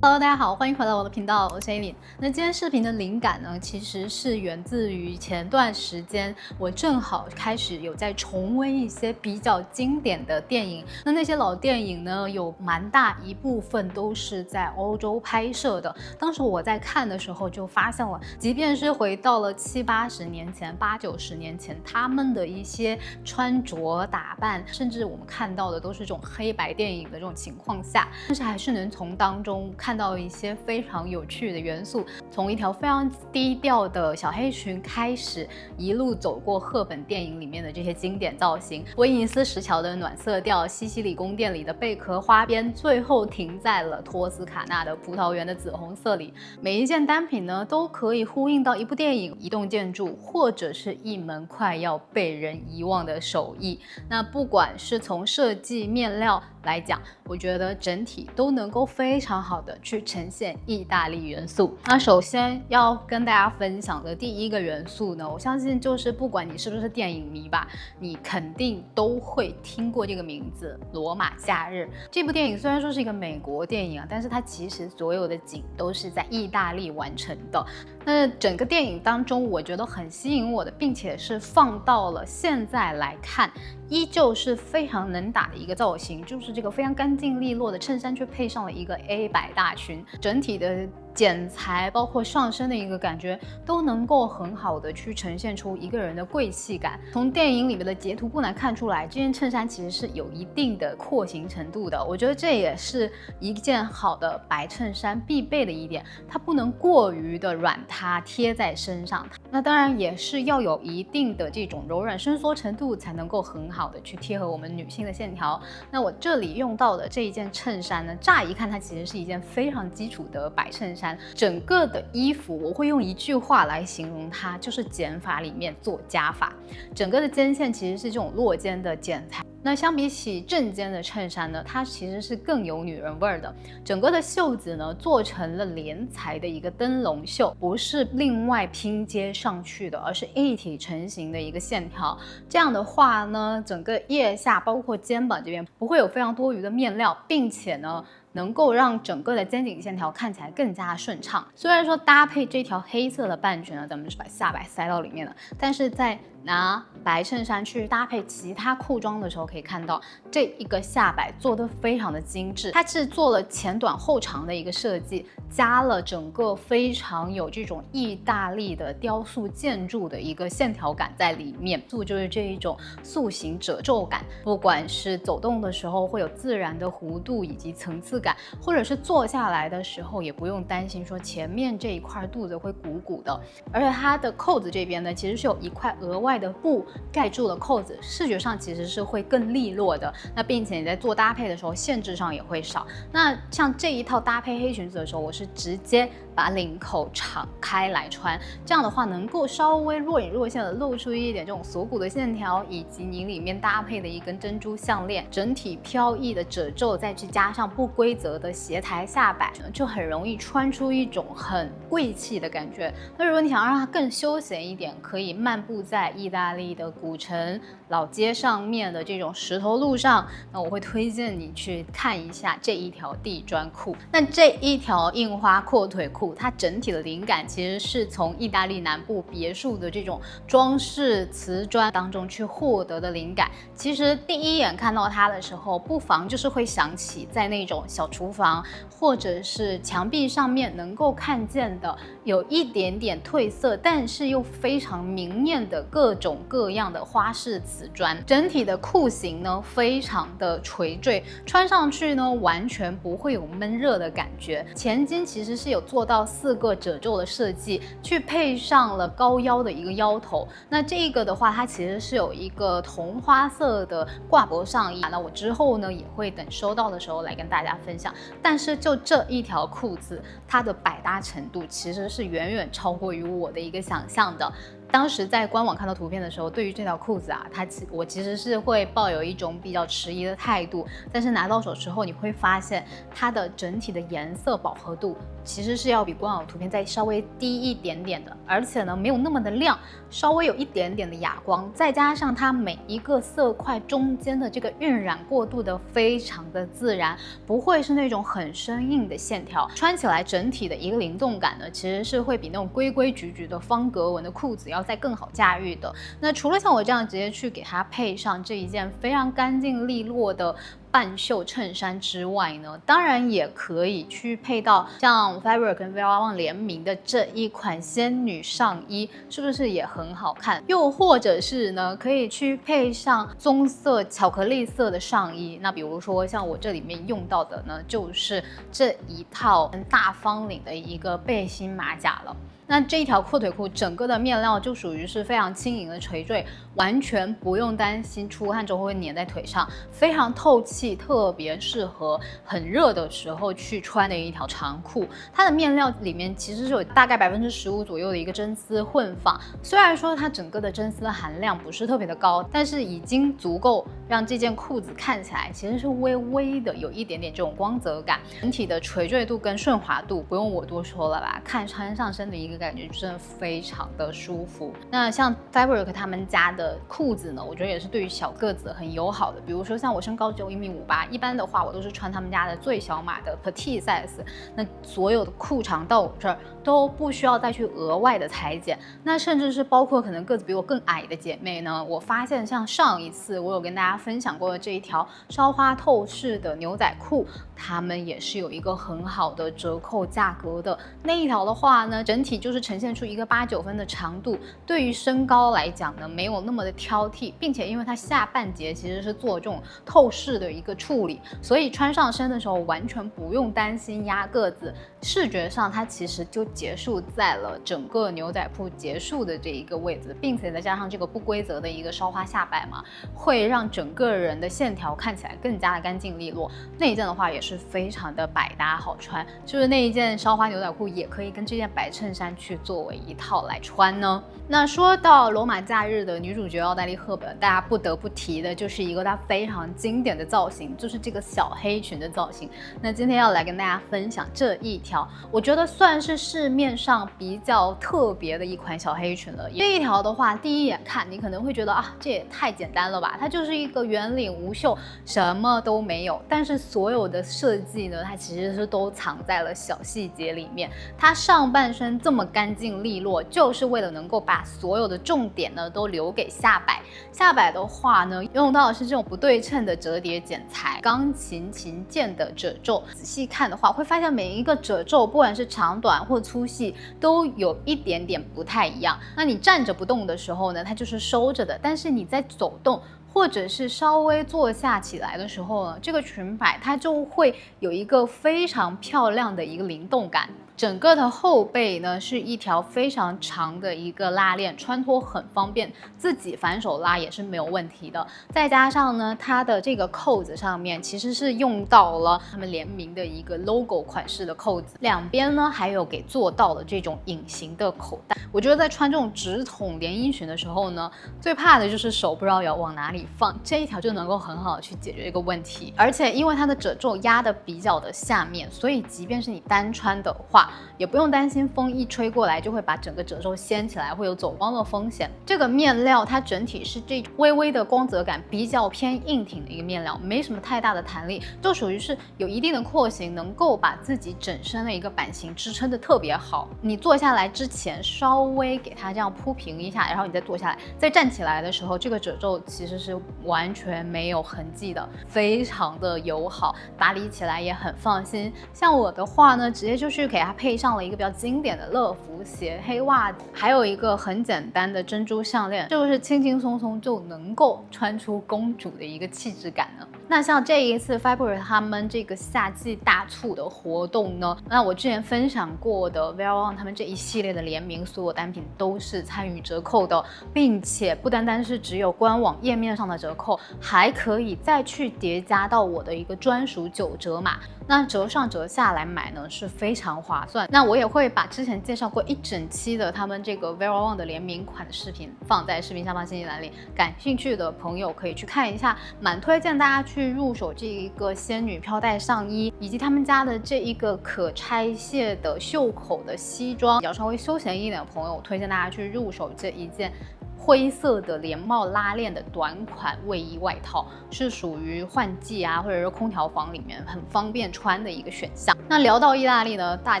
Hello， 大家好，欢迎回到我的频道，我是 Aileen。那今天视频的灵感呢，其实是源自于前段时间我正好开始有在重温一些比较经典的电影。那些老电影呢，有蛮大一部分都是在欧洲拍摄的。当时我在看的时候就发现了，即便是回到了70、80年前、80、90年前，他们的一些穿着打扮，甚至我们看到的都是这种黑白电影的这种情况下，但是还是能从当中看到一些非常有趣的元素，从一条非常低调的小黑裙开始，一路走过赫本电影里面的这些经典造型，威尼斯石桥的暖色调，西西里宫殿里的贝壳花边，最后停在了托斯卡纳的葡萄园的紫红色里。每一件单品呢，都可以呼应到一部电影、一栋建筑，或者是一门快要被人遗忘的手艺。那不管是从设计、面料来讲，我觉得整体都能够非常好的去呈现意大利元素。那首先要跟大家分享的第一个元素呢，我相信就是不管你是不是电影迷吧，你肯定都会听过这个名字《罗马假日》。这部电影虽然说是一个美国电影啊，但是它其实所有的景都是在意大利完成的。那整个电影当中，我觉得很吸引我的，并且是放到了现在来看，依旧是非常能打的一个造型，就是这个非常干净利落的衬衫，却配上了一个 A 白大裙，整体的剪裁包括上身的一个感觉都能够很好的去呈现出一个人的贵气感。从电影里面的截图不难看出来，这件衬衫其实是有一定的廓形程度的，我觉得这也是一件好的白衬衫必备的一点，它不能过于的软塌贴在身上，那当然也是要有一定的这种柔软伸缩程度，才能够很好的去贴合我们女性的线条。那我这里用到的这一件衬衫呢，乍一看它其实是一件非常基础的白衬衫，整个的衣服我会用一句话来形容它，就是减法里面做加法。整个的肩线其实是这种落肩的剪裁，那相比起正肩的衬衫呢，它其实是更有女人味儿的。整个的袖子呢，做成了连裁的一个灯笼袖，不是另外拼接上去的，而是一体成型的一个线条。这样的话呢，整个腋下包括肩膀这边不会有非常多余的面料，并且呢，能够让整个的肩颈线条看起来更加顺畅。虽然说搭配这条黑色的半裙呢，咱们是把下摆塞到里面的，但是在拿白衬衫去搭配其他裤装的时候，可以看到这一个下摆做得非常的精致，它是做了前短后长的一个设计，加了整个非常有这种意大利的雕塑建筑的一个线条感在里面，就是这一种塑形褶皱感，不管是走动的时候会有自然的弧度以及层次感，或者是坐下来的时候也不用担心说前面这一块肚子会鼓鼓的。而且它的扣子这边呢，其实是有一块额外的布盖住了扣子，视觉上其实是会更利落的。那并且你在做搭配的时候限制上也会少。那像这一套搭配黑裙子的时候，我是直接把领口敞开来穿，这样的话能够稍微若隐若现的露出一点这种锁骨的线条，以及你里面搭配的一根珍珠项链，整体飘逸的褶皱，再去加上不规则的斜抬下摆，就很容易穿出一种很贵气的感觉。那如果你想让它更休闲一点，可以漫步在意大利的古城老街上面的这种石头路上，那我会推荐你去看一下这一条地砖裤。那这一条印花阔腿裤，它整体的灵感其实是从意大利南部别墅的这种装饰瓷砖当中去获得的灵感。其实第一眼看到它的时候，不妨就是会想起在那种小厨房或者是墙壁上面能够看见的有一点点褪色，但是又非常明艳的各种各样的花式瓷砖。整体的裤型呢非常的垂坠，穿上去呢完全不会有闷热的感觉。前襟其实是有做到4个褶皱的设计，去配上了高腰的一个腰头。那这个的话，它其实是有一个同花色的挂脖上衣，那我之后呢也会等收到的时候来跟大家分享。但是就这一条裤子，它的百搭程度其实是远远超过于我的一个想象的。当时在官网看到图片的时候，对于这条裤子啊，我其实是会抱有一种比较迟疑的态度，但是拿到手之后，你会发现它的整体的颜色饱和度其实是要比官网图片再稍微低一点点的，而且呢没有那么的亮，稍微有一点点的哑光，再加上它每一个色块中间的这个晕染过渡的非常的自然，不会是那种很生硬的线条，穿起来整体的一个灵动感呢，其实是会比那种规规矩矩的方格纹的裤子要再更好驾驭的。那除了像我这样直接去给它配上这一件非常干净利落的半袖衬衫之外呢，当然也可以去配到像 Fabric 跟 Vera Wang 联名的这一款仙女上衣，是不是也很好看？又或者是呢，可以去配上棕色、巧克力色的上衣。那比如说像我这里面用到的呢，就是这一套大方领的一个背心马甲了。那这一条阔腿裤整个的面料就属于是非常轻盈的垂坠，完全不用担心出汗之后会粘在腿上，非常透气，特别适合很热的时候去穿的一条长裤。它的面料里面其实是有大概15%左右的一个真丝混纺，虽然说它整个的真丝含量不是特别的高，但是已经足够让这件裤子看起来其实是微微的有一点点这种光泽感，整体的垂坠度跟顺滑度不用我多说了吧，穿上身的一个感觉真的非常的舒服。那像 Fabric 他们家的裤子呢，我觉得也是对于小个子很友好的。比如说像我身高只有1.58米，一般的话我都是穿他们家的最小码的 Petite size， 那所有的裤长到我这儿都不需要再去额外的裁剪。那甚至是包括可能个子比我更矮的姐妹呢，我发现像上一次我有跟大家分享过的这一条烧花透视的牛仔裤，他们也是有一个很好的折扣价格的。那一条的话呢，整体就是呈现出一个8、9分的长度，对于身高来讲呢，没有那么的挑剔，并且因为它下半截其实是做这种透视的一个处理，所以穿上身的时候完全不用担心压个子，视觉上它其实就结束在了整个牛仔裤结束的这一个位置，并且再加上这个不规则的一个烧花下摆嘛，会让整个人的线条看起来更加的干净利落。那一件的话也是非常的百搭好穿，就是那一件烧花牛仔裤也可以跟这件白衬衫去作为一套来穿呢。那说到罗马假日的女主角奥黛丽·赫本，大家不得不提的就是一个她非常经典的造型，就是这个小黑裙的造型。那今天要来跟大家分享这一条，我觉得算是市面上比较特别的一款小黑裙了。这一条的话，第一眼看你可能会觉得啊，这也太简单了吧，它就是一个圆领无袖，什么都没有。但是所有的设计呢，它其实是都藏在了小细节里面。它上半身这么干净利落，就是为了能够把所有的重点呢都留给下摆。下摆的话呢，用到的是这种不对称的折叠剪裁，钢琴琴键的褶皱。仔细看的话，会发现每一个褶皱，不管是长短或粗细，都有一点点不太一样。那你站着不动的时候呢，它就是收着的，但是你在走动或者是稍微坐下起来的时候呢，这个裙摆它就会有一个非常漂亮的一个灵动感。整个的后背呢是一条非常长的一个拉链，穿脱很方便，自己反手拉也是没有问题的。再加上呢，它的这个扣子上面其实是用到了他们联名的一个 logo 款式的扣子，两边呢还有给做到了这种隐形的口袋。我觉得在穿这种直筒连衣裙的时候呢，最怕的就是手不知道要往哪里放，这一条就能够很好的去解决这个问题。而且因为它的褶皱压的比较的下面，所以即便是你单穿的话，也不用担心风一吹过来就会把整个褶皱掀起来，会有走光的风险。这个面料它整体是这微微的光泽感，比较偏硬挺的一个面料，没什么太大的弹力，就属于是有一定的廓形，能够把自己整身的一个版型支撑的特别好。你坐下来之前稍微给它这样铺平一下，然后你再坐下来，再站起来的时候，这个褶皱其实是完全没有痕迹的，非常的友好，打理起来也很放心。像我的话呢，直接就是给它配上了一个比较经典的乐福鞋、黑袜子，还有一个很简单的珍珠项链，就是轻轻松松就能够穿出公主的一个气质感呢。那像这一次 Fabric 他们这个夏季大促的活动呢，那我之前分享过的 Vera Wang 他们这一系列的联名，所有单品都是参与折扣的，并且不单单是只有官网页面上的折扣，还可以再去叠加到我的一个专属9折码。那折上折下来买呢是非常划算。那我也会把之前介绍过一整期的他们这个 Vera Wang 的联名款的视频放在视频下方信息栏里，感兴趣的朋友可以去看一下，蛮推荐大家去入手这一个仙女飘带上衣，以及他们家的这一个可拆卸的袖口的西装。比较稍微休闲一点的朋友，推荐大家去入手这一件灰色的连帽拉链的短款卫衣外套，是属于换季啊，或者是空调房里面很方便穿的一个选项。那聊到意大利呢，大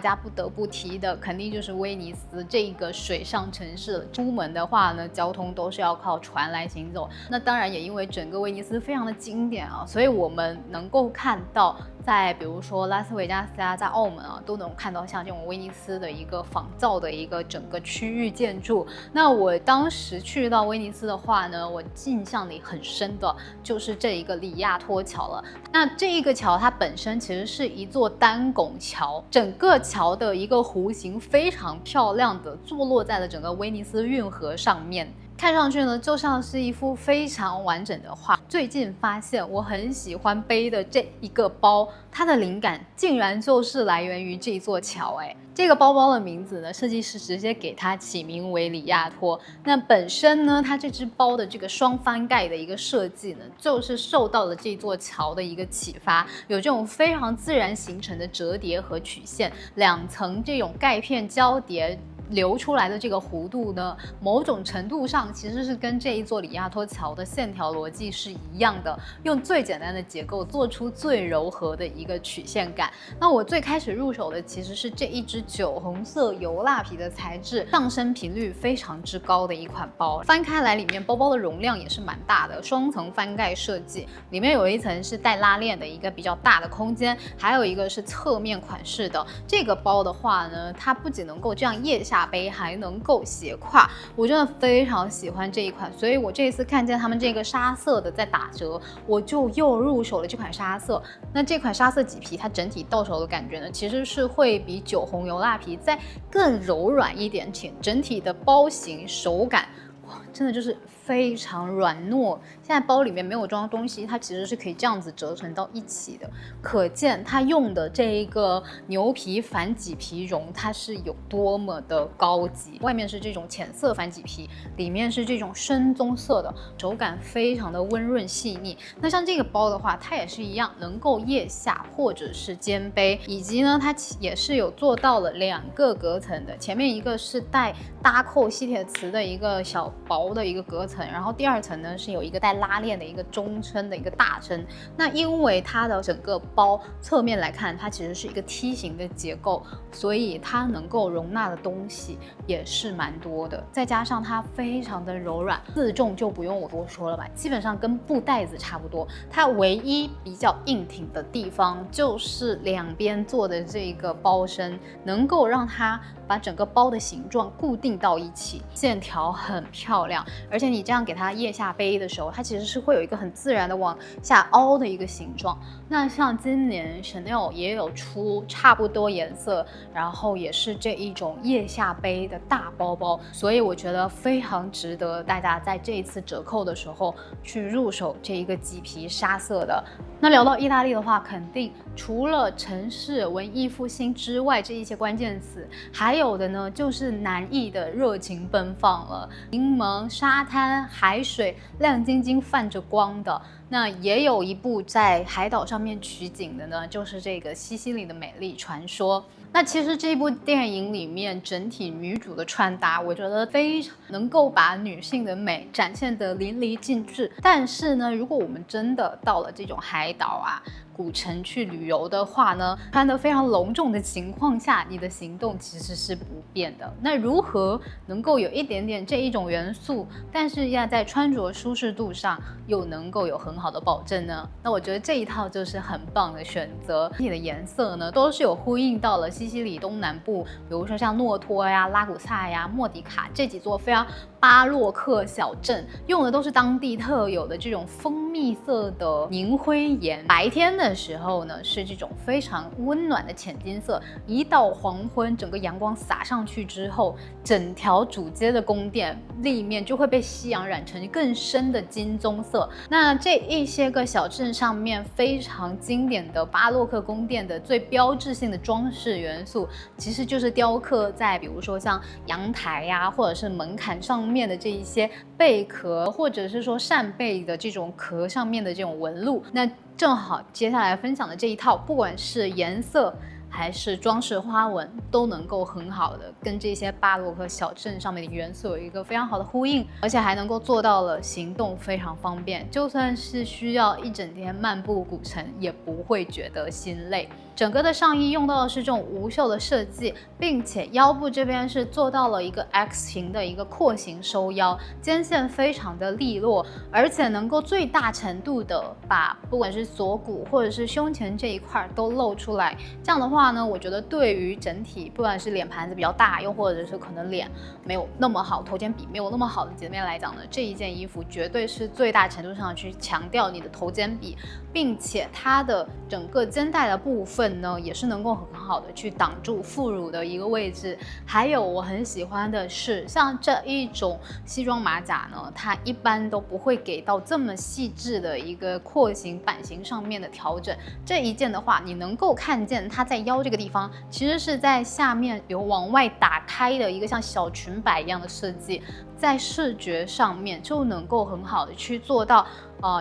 家不得不提的肯定就是威尼斯这一个水上城市了。出门的话呢，交通都是要靠船来行走。那当然也因为整个威尼斯非常的经典啊，所以我们能够看到，在比如说拉斯维加斯啊，在澳门啊，都能看到像这种威尼斯的一个仿造的一个整个区域建筑。那我当时去到威尼斯的话呢，我印象里很深的就是这一个里亚托桥了。那这一个桥它本身其实是一座单拱桥，整个桥的一个弧形非常漂亮的坐落在了整个威尼斯运河上面。看上去呢，就像是一幅非常完整的画。最近发现我很喜欢背的这一个包，它的灵感竟然就是来源于这座桥。这个包包的名字呢，设计师直接给它起名为里亚托。那本身呢，它这只包的这个双翻盖的一个设计呢，就是受到了这座桥的一个启发，有这种非常自然形成的折叠和曲线，两层这种盖片交叠流出来的这个弧度呢，某种程度上其实是跟这一座里亚托桥的线条逻辑是一样的，用最简单的结构做出最柔和的一个曲线感。那我最开始入手的其实是这一只酒红色油蜡皮的材质，上升频率非常之高的一款包。翻开来，里面包包的容量也是蛮大的，双层翻盖设计，里面有一层是带拉链的一个比较大的空间，还有一个是侧面款式的。这个包的话呢，它不仅能够这样腋下背，还能够斜挎，我真的非常喜欢这一款，所以我这一次看见他们这个沙色的在打折，我就又入手了这款沙色。那这款沙色麂皮，它整体到手的感觉呢，其实是会比酒红油蜡皮再更柔软一点，且整体的包型手感，哇，真的就是非常软糯。现在包里面没有装东西，它其实是可以这样子折成到一起的，可见它用的这一个牛皮反麂皮绒，它是有多么的高级。外面是这种浅色反麂皮，里面是这种深棕色的，手感非常的温润细腻。那像这个包的话，它也是一样，能够腋下或者是肩背，以及呢，它也是有做到了2个隔层的，前面一个是带搭扣吸铁磁的一个小薄的一个隔层，然后第2层呢是有一个带拉链的一个中撑的一个大撑。那因为它的整个包侧面来看，它其实是一个梯形的结构，所以它能够容纳的东西也是蛮多的。再加上它非常的柔软，自重就不用我多说了吧，基本上跟布袋子差不多。它唯一比较硬挺的地方就是两边做的这个包身，能够让它把整个包的形状固定到一起，线条很漂亮。而且你这样给它腋下背的时候，它其实是会有一个很自然的往下凹的一个形状。那像今年 Chanel 也有出差不多颜色，然后也是这一种腋下背的大包包，所以我觉得非常值得大家在这一次折扣的时候去入手这一个麂皮沙色的。那聊到意大利的话，肯定除了城市文艺复兴之外，这一些关键词，还有的呢就是南艺的热情奔放了，柠檬、沙滩、海水，亮晶晶泛着光的。那也有一部在海岛上面取景的呢，就是这个西西里的美丽传说。那其实这部电影里面整体女主的穿搭，我觉得非常能够把女性的美展现得淋漓尽致。但是呢，如果我们真的到了这种海岛啊、古城去旅游的话呢，穿得非常隆重的情况下，你的行动其实是不变的。那如何能够有一点点这一种元素，但是要在穿着舒适度上又能够有很好的保证呢？那我觉得这一套就是很棒的选择。你的颜色呢，都是有呼应到了西西里东南部，比如说像诺托呀、拉古萨呀、莫迪卡这几座非常巴洛克小镇，用的都是当地特有的这种蜂蜜色的凝灰岩。白天的时候呢，是这种非常温暖的浅金色，一到黄昏，整个阳光洒上去之后，整条主街的宫殿立面就会被夕阳染成更深的金棕色。那这一些个小镇上面非常经典的巴洛克宫殿的最标志性的装饰元素，其实就是雕刻在比如说像阳台呀，或者是门槛上面的这一些贝壳，或者是说扇贝的这种壳上面的这种纹路。那正好接下来分享的这一套，不管是颜色还是装饰花纹，都能够很好的跟这些巴洛克小镇上面的元素有一个非常好的呼应，而且还能够做到了行动非常方便，就算是需要一整天漫步古城，也不会觉得心累。整个的上衣用到的是这种无袖的设计，并且腰部这边是做到了一个 X 型的一个廓形收腰，肩线非常的利落，而且能够最大程度的把不管是锁骨或者是胸前这一块都露出来。这样的话呢，我觉得对于整体不管是脸盘子比较大，又或者是可能脸没有那么好，头肩比没有那么好的姐妹来讲呢，这一件衣服绝对是最大程度上去强调你的头肩比，并且它的整个肩带的部分呢，也是能够很好的去挡住副乳的一个位置。还有我很喜欢的是，像这一种西装马甲呢，它一般都不会给到这么细致的一个廓形版型上面的调整。这一件的话，你能够看见它在腰这个地方，其实是在下面有往外打开的一个像小裙摆一样的设计，在视觉上面就能够很好的去做到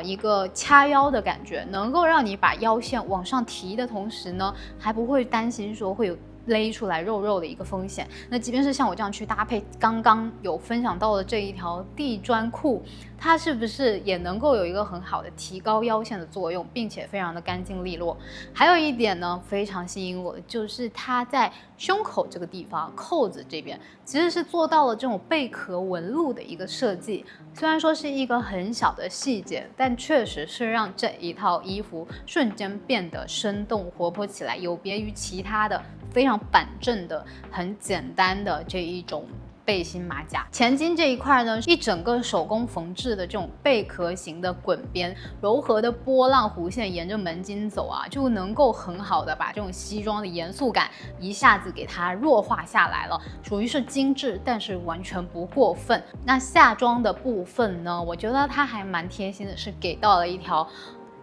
一个掐腰的感觉，能够让你把腰线往上提的同时呢，还不会担心说会有勒出来肉肉的一个风险。那即便是像我这样去搭配刚刚有分享到的这一条地砖裤，它是不是也能够有一个很好的提高腰线的作用，并且非常的干净利落。还有一点呢，非常吸引我的就是它在胸口这个地方扣子这边其实是做到了这种贝壳纹路的一个设计。虽然说是一个很小的细节，但确实是让这一套衣服瞬间变得生动活泼起来，有别于其他的非常板正的很简单的这一种背心马甲。前襟这一块呢，一整个手工缝制的这种贝壳型的滚边，柔和的波浪弧线沿着门襟走啊，就能够很好的把这种西装的严肃感一下子给它弱化下来了，属于是精致，但是完全不过分。那下装的部分呢，我觉得它还蛮贴心的，是给到了一条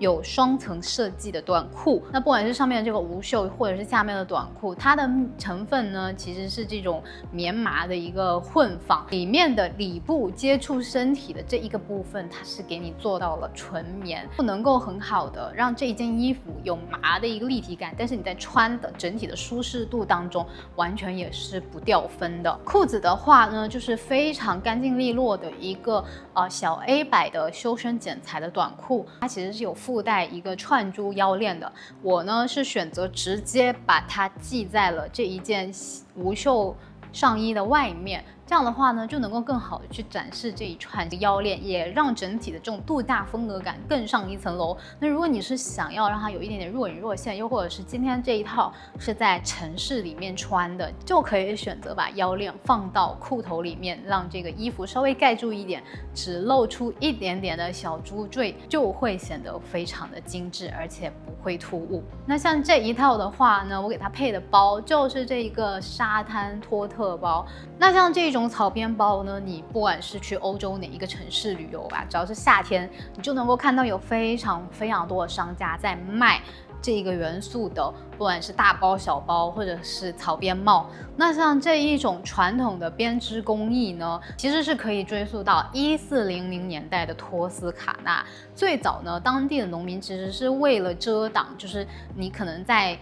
有双层设计的短裤。那不管是上面的这个无袖，或者是下面的短裤，它的成分呢其实是这种棉麻的一个混纺，里面的里部接触身体的这一个部分，它是给你做到了纯棉，能够很好的让这一件衣服有麻的一个立体感，但是你在穿的整体的舒适度当中，完全也是不掉分的。裤子的话呢，就是非常干净利落的一个小 A 摆的修身剪裁的短裤，它其实是有附带一个串珠腰链的。我呢是选择直接把它系在了这一件无袖上衣的外面，这样的话呢，就能够更好的去展示这一串腰链，也让整体的这种度假风格感更上一层楼。那如果你是想要让它有一点点若隐若现，又或者是今天这一套是在城市里面穿的，就可以选择把腰链放到裤头里面，让这个衣服稍微盖住一点，只露出一点点的小珠坠，就会显得非常的精致，而且不会突兀。那像这一套的话呢，我给它配的包就是这一个沙滩托特包。那像这种草编包呢，你不管是去欧洲哪一个城市旅游吧，只要是夏天，你就能够看到有非常多的商家在卖这一个元素的，不管是大包小包或者是草编帽。那像这一种传统的编织工艺呢，其实是可以追溯到1400年代的托斯卡纳。最早呢，当地的农民其实是为了遮挡，就是你可能在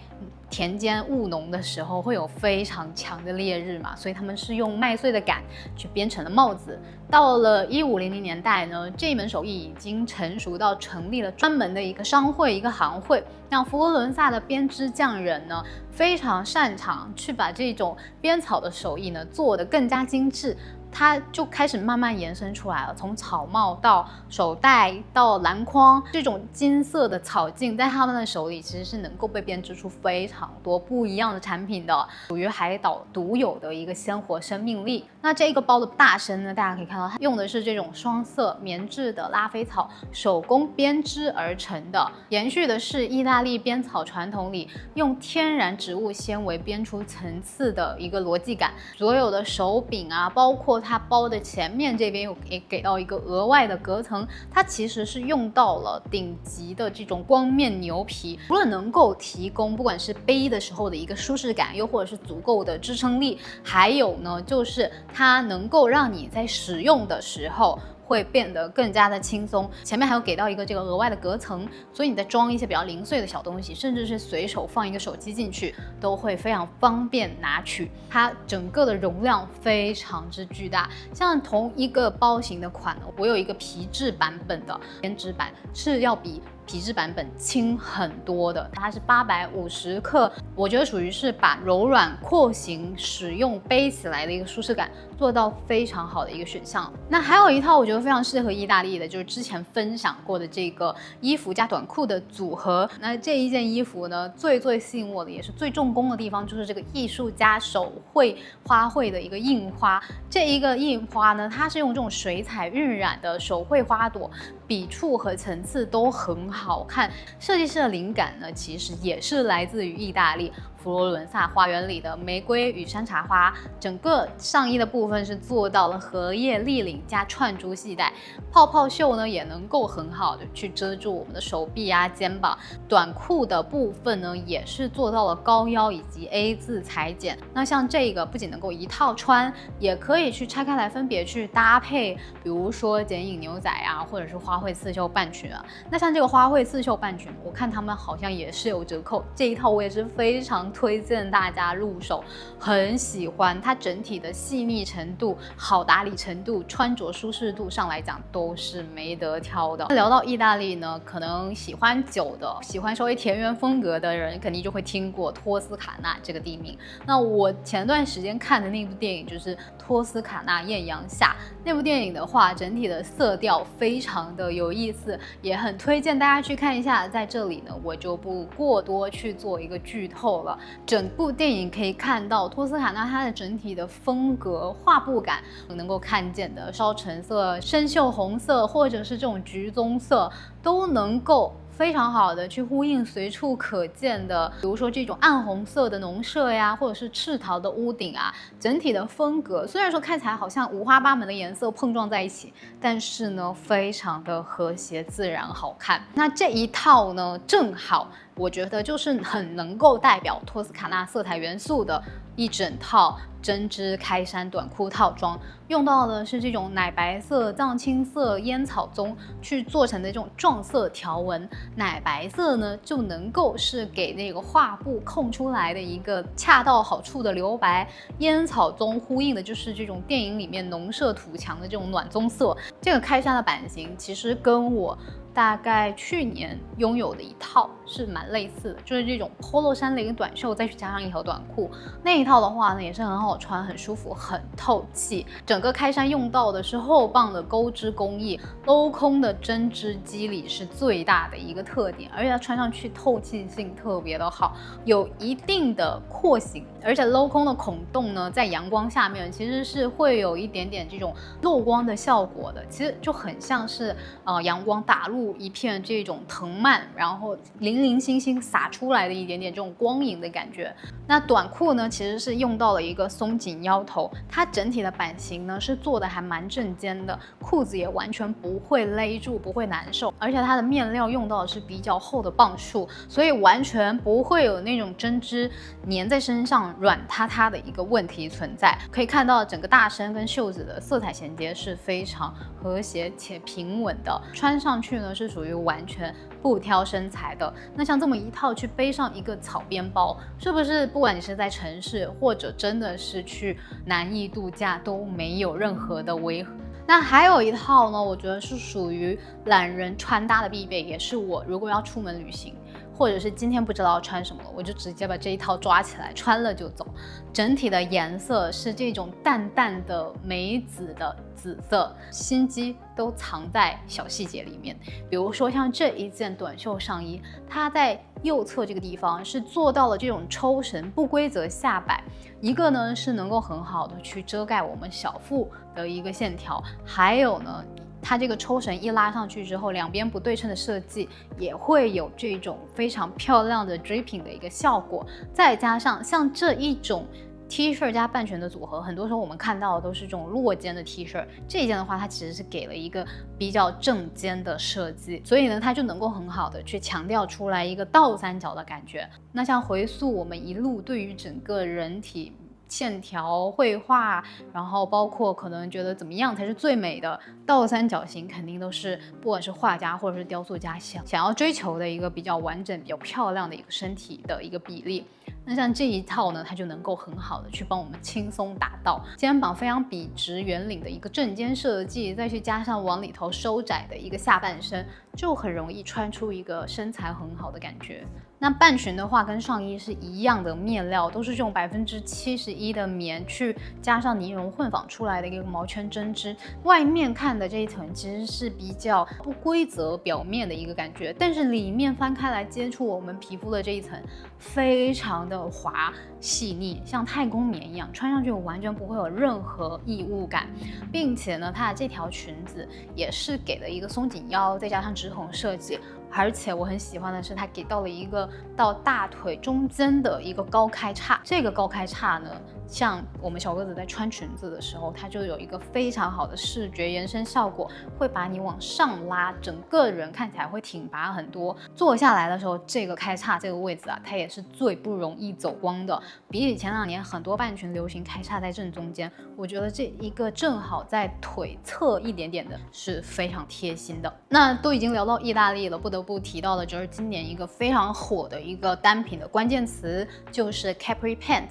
田间务农的时候会有非常强的烈日嘛，所以他们是用麦穗的杆去编成了帽子。到了1500年代呢，这一门手艺已经成熟到成立了专门的一个商会、一个行会。那佛罗伦萨的编织匠人呢，非常擅长去把这种编草的手艺呢做得更加精致，它就开始慢慢延伸出来了，从草帽到手袋到篮筐，这种金色的草茎在他们的手里其实是能够被编织出非常多不一样的产品的，属于海岛独有的一个鲜活生命力。那这个包的大身呢，大家可以看到它用的是这种双色棉质的拉菲草手工编织而成的，延续的是意大利编草传统里用天然植物纤维编出层次的一个逻辑感。所有的手柄啊，包括它包的前面这边又给到一个额外的隔层，它其实是用到了顶级的这种光面牛皮，除了能够提供不管是背的时候的一个舒适感，又或者是足够的支撑力，还有呢就是它能够让你在使用的时候会变得更加的轻松，前面还有给到一个这个额外的隔层，所以你在装一些比较零碎的小东西，甚至是随手放一个手机进去，都会非常方便拿取。它整个的容量非常之巨大，像同一个包型的款呢，我有一个皮质版本的编织版，是要比皮质版本轻很多的，它是850克，我觉得属于是把柔软廓形使用背起来的一个舒适感做到非常好的一个选项。那还有一套我觉得非常适合意大利的，就是之前分享过的这个衣服加短裤的组合。那这一件衣服呢，最吸引我的也是最重工的地方，就是这个艺术家手绘花卉的一个印花。这一个印花呢，它是用这种水彩晕染的手绘花朵，笔触和层次都很好看。设计师的灵感呢，其实也是来自于意大利佛罗伦萨花园里的玫瑰与山茶花。整个上衣的部分是做到了荷叶立领加串珠系带，泡泡袖呢也能够很好的去遮住我们的手臂啊、肩膀。短裤的部分呢也是做到了高腰以及 A 字裁剪。那像这个不仅能够一套穿，也可以去拆开来分别去搭配，比如说剪影牛仔啊，或者是花卉刺绣半裙啊。那像这个花卉刺绣半裙，我看他们好像也是有折扣，这一套我也是非常推荐大家入手，很喜欢它整体的细腻程度、好打理程度、穿着舒适度上来讲都是没得挑的。聊到意大利呢，可能喜欢酒的、喜欢稍微田园风格的人，肯定就会听过托斯卡纳这个地名。那我前段时间看的那部电影就是《托斯卡纳艳阳下》，那部电影的话，整体的色调非常的有意思，也很推荐大家去看一下。在这里呢，我就不过多去做一个剧透了。整部电影可以看到托斯卡纳它的整体的风格、画布感，能够看见的烧橙色、深锈红色，或者是这种橘棕色，都能够非常好的去呼应随处可见的，比如说这种暗红色的农舍呀，或者是赤桃的屋顶啊，整体的风格虽然说看起来好像五花八门的颜色碰撞在一起，但是呢非常的和谐自然好看。那这一套呢，正好我觉得就是很能够代表托斯卡纳色彩元素的一整套针织开衫短裤套装，用到的是这种奶白色、藏青色、烟草棕去做成的这种撞色条纹。奶白色呢，就能够是给那个画布空出来的一个恰到好处的留白。烟草棕呼应的就是这种电影里面农舍土墙的这种暖棕色。这个开衫的版型其实跟我大概去年拥有的一套是蛮类似的，就是这种 polo 衫的一个短袖，再去加上一条短裤。那一套的话呢，也是很好穿、很舒服、很透气。整个开衫用到的是厚棒的钩织工艺，镂空的针织肌理是最大的一个特点，而且它穿上去透气性特别的好，有一定的廓形，而且镂空的孔洞呢，在阳光下面其实是会有一点点这种漏光的效果的，其实就很像是阳光打入一片这种藤蔓，然后零零星星洒出来的一点点这种光影的感觉。那短裤呢，其实是用到了一个松紧腰头，它整体的版型呢是做的还蛮正肩的，裤子也完全不会勒住，不会难受，而且它的面料用到的是比较厚的磅数，所以完全不会有那种针织粘在身上软塌塌的一个问题存在。可以看到整个大身跟袖子的色彩衔接是非常和谐且平稳的，穿上去呢是属于完全不挑身材的。那像这么一套去背上一个草编包，是不是不管你是在城市或者真的是去南艺度假都没有任何的违和？那还有一套呢，我觉得是属于懒人穿搭的必备，也是我如果要出门旅行或者是今天不知道穿什么了，我就直接把这一套抓起来穿了就走。整体的颜色是这种淡淡的梅子的紫色，心机都藏在小细节里面。比如说像这一件短袖上衣，它在右侧这个地方是做到了这种抽绳不规则下摆，一个呢是能够很好的去遮盖我们小腹的一个线条，还有呢它这个抽绳一拉上去之后，两边不对称的设计也会有这种非常漂亮的 dripping 的一个效果。再加上像这一种 T 恤加半裙的组合，很多时候我们看到的都是这种落肩的 T 恤，这一件的话它其实是给了一个比较正肩的设计，所以呢它就能够很好的去强调出来一个倒三角的感觉。那像回溯我们一路对于整个人体线条绘画，然后包括可能觉得怎么样才是最美的倒三角形，肯定都是不管是画家或者是雕塑家想要追求的一个比较完整比较漂亮的一个身体的一个比例。那像这一套呢，它就能够很好的去帮我们轻松达到肩膀非常笔直圆领的一个正肩设计，再去加上往里头收窄的一个下半身，就很容易穿出一个身材很好的感觉。那半裙的话跟上衣是一样的面料，都是这种71%的棉去加上呢绒混纺出来的一个毛圈针织，外面看的这一层其实是比较不规则表面的一个感觉，但是里面翻开来接触我们皮肤的这一层非常的滑细腻，像太空棉一样，穿上去完全不会有任何异物感，并且呢它的这条裙子也是给了一个松紧腰再加上直筒设计，而且我很喜欢的是它给到了一个到大腿中间的一个高开叉，这个高开叉呢像我们小个子在穿裙子的时候，它就有一个非常好的视觉延伸效果，会把你往上拉，整个人看起来会挺拔很多。坐下来的时候，这个开叉这个位置啊，它也是最不容易走光的，比起前2年很多半裙流行开叉在正中间，我觉得这一个正好在腿侧一点点的是非常贴心的。那都已经聊到意大利了，不得不提到的就是今年一个非常火的一个单品的关键词，就是 Capri Pant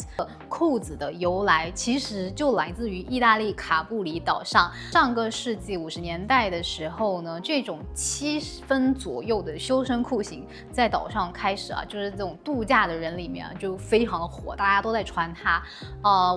裤子的由来其实就来自于意大利卡布里岛上。上个世纪50年代的时候呢，这种7分左右的修身裤型在岛上开始啊，就是这种度假的人里面啊就非常的火，大家都在穿它。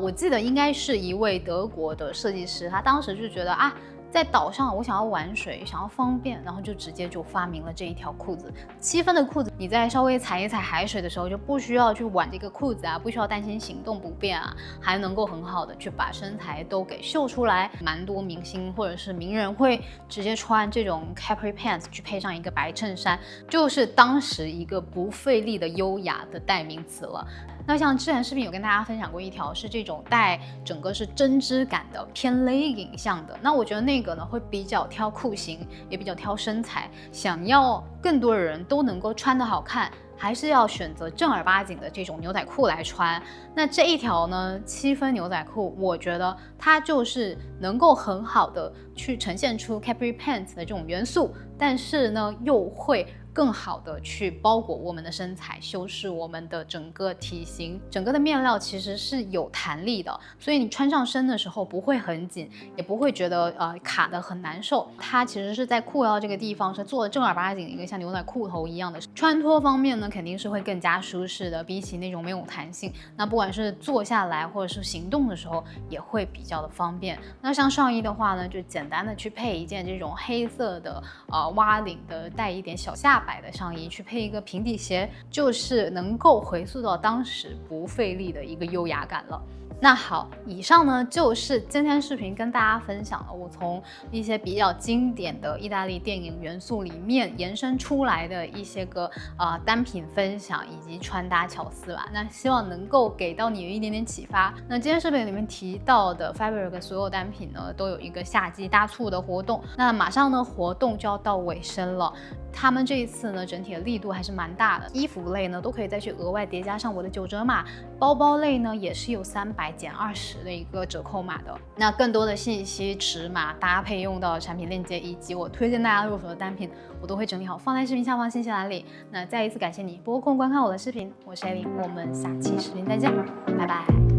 我记得应该是一位德国的设计师，他当时就觉得啊，在岛上我想要玩水，想要方便，然后就直接就发明了这一条裤子。7分的裤子，你在稍微踩一踩海水的时候就不需要去挽这个裤子啊，不需要担心行动不便啊，还能够很好的去把身材都给秀出来。蛮多明星或者是名人会直接穿这种 Capri Pants 去配上一个白衬衫，就是当时一个不费力的优雅的代名词了。那像之前视频有跟大家分享过一条是这种带整个是针织感的偏 legging 向的，那我觉得那个呢会比较挑裤型，也比较挑身材，想要更多的人都能够穿得好看，还是要选择正儿八经的这种牛仔裤来穿。那这一条呢7分牛仔裤，我觉得它就是能够很好的去呈现出 Capri Pants 的这种元素，但是呢又会更好的去包裹我们的身材，修饰我们的整个体型。整个的面料其实是有弹力的，所以你穿上身的时候不会很紧，也不会觉得卡得很难受。它其实是在裤腰这个地方是做了正儿八经的一个像牛仔裤头一样的穿脱方面呢，肯定是会更加舒适的，比起那种没有弹性。那不管是坐下来或者是行动的时候也会比较的方便。那像上衣的话呢，就简单的去配一件这种黑色的蛙领的带一点小下摆的上衣，去配一个平底鞋，就是能够回溯到当时不费力的一个优雅感了。那好，以上呢就是今天视频跟大家分享了我从一些比较经典的意大利电影元素里面延伸出来的一些个单品分享以及穿搭巧思吧。那希望能够给到你一点点启发。那今天视频里面提到的 Fabric 所有单品呢都有一个夏季大促的活动，那马上呢活动就要到尾声了。他们这一次呢整体的力度还是蛮大的，衣服类呢都可以再去额外叠加上我的9折码，包包类呢也是有300减20的一个折扣码的。那更多的信息、尺码、搭配用到的产品链接以及我推荐大家入手的单品，我都会整理好放在视频下方信息栏里。那再一次感谢你拨空观看我的视频，我是艾琳，我们下期视频再见，拜拜。